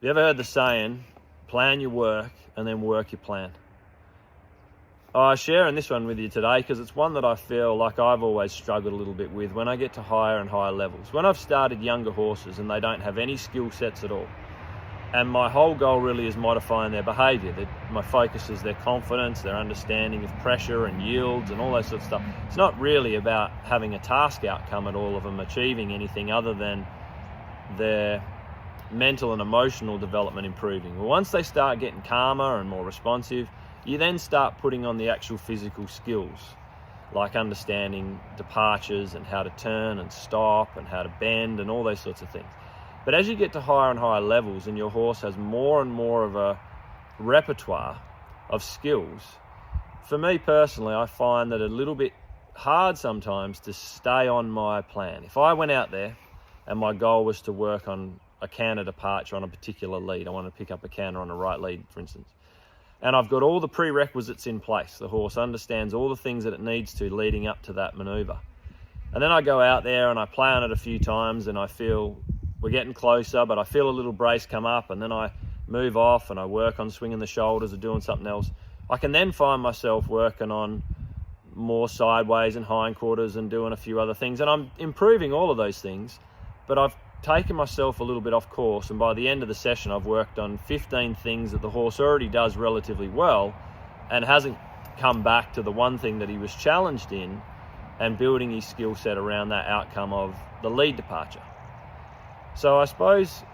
you ever heard the saying, plan your work and then work your plan? I'm sharing this one with you today because it's one that I feel like I've always struggled a little bit with when I get to higher and higher levels. When I've started younger horses and they don't have any skill sets at all, and my whole goal really is modifying their behaviour. My focus is their confidence, their understanding of pressure and yields and all that sort of stuff. It's not really about having a task outcome at all of them achieving anything other than their mental and emotional development improving. Well, once they start getting calmer and more responsive, you then start putting on the actual physical skills, like understanding departures and how to turn and stop and how to bend and all those sorts of things. But as you get to higher and higher levels and your horse has more and more of a repertoire of skills, for me personally, I find that a little bit hard sometimes to stay on my plan. If I went out there and my goal was to work on a canter departure on a particular lead, I want to pick up a canter on a right lead, for instance, and I've got all the prerequisites in place. The horse understands all the things that it needs to leading up to that maneuver. And then I go out there and I play on it a few times and I feel we're getting closer, but I feel a little brace come up, and then I move off and I work on swinging the shoulders or doing something else. I can then find myself working on more sideways and hindquarters and doing a few other things. And I'm improving all of those things, but I've taken myself a little bit off course. And by the end of the session, I've worked on 15 things that the horse already does relatively well and hasn't come back to the one thing that he was challenged in and building his skill set around that outcome of the lead departure. So I suppose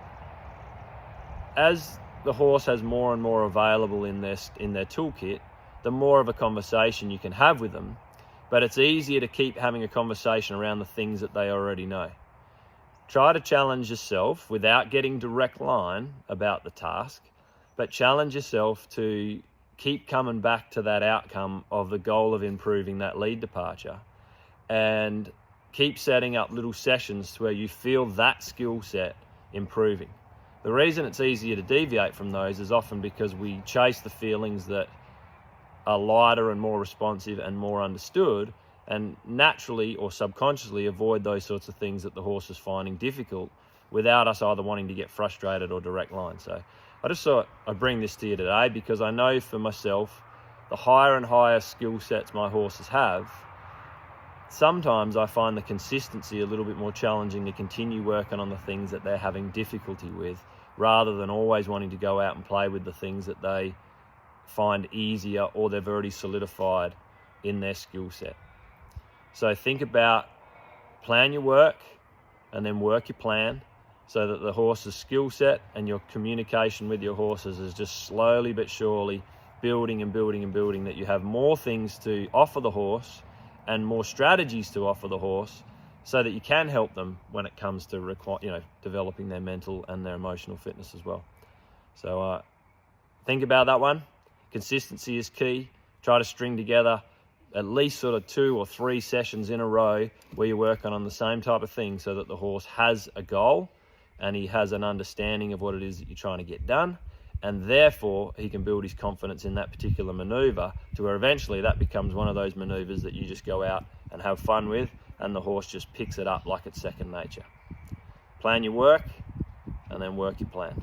as the horse has more and more available in their toolkit, the more of a conversation you can have with them, but it's easier to keep having a conversation around the things that they already know. Try to challenge yourself without getting direct line about the task, but challenge yourself to keep coming back to that outcome of the goal of improving that lead departure, and keep setting up little sessions where you feel that skill set improving. The reason it's easier to deviate from those is often because we chase the feelings that are lighter and more responsive and more understood, and naturally or subconsciously avoid those sorts of things that the horse is finding difficult without us either wanting to get frustrated or direct line. So I just thought I'd bring this to you today because I know for myself, the higher and higher skill sets my horses have, sometimes I find the consistency a little bit more challenging to continue working on the things that they're having difficulty with, rather than always wanting to go out and play with the things that they find easier or they've already solidified in their skill set. So think about, plan your work and then work your plan so that the horse's skill set and your communication with your horses is just slowly but surely building and building and building, that you have more things to offer the horse and more strategies to offer the horse so that you can help them when it comes to developing their mental and their emotional fitness as well. So think about that one. Consistency is key. Try to string together at least sort of 2 or 3 sessions in a row where you're working on the same type of thing so that the horse has a goal and he has an understanding of what it is that you're trying to get done, and therefore he can build his confidence in that particular maneuver to where eventually that becomes one of those maneuvers that you just go out and have fun with and the horse just picks it up like it's second nature. Plan your work and then work your plan.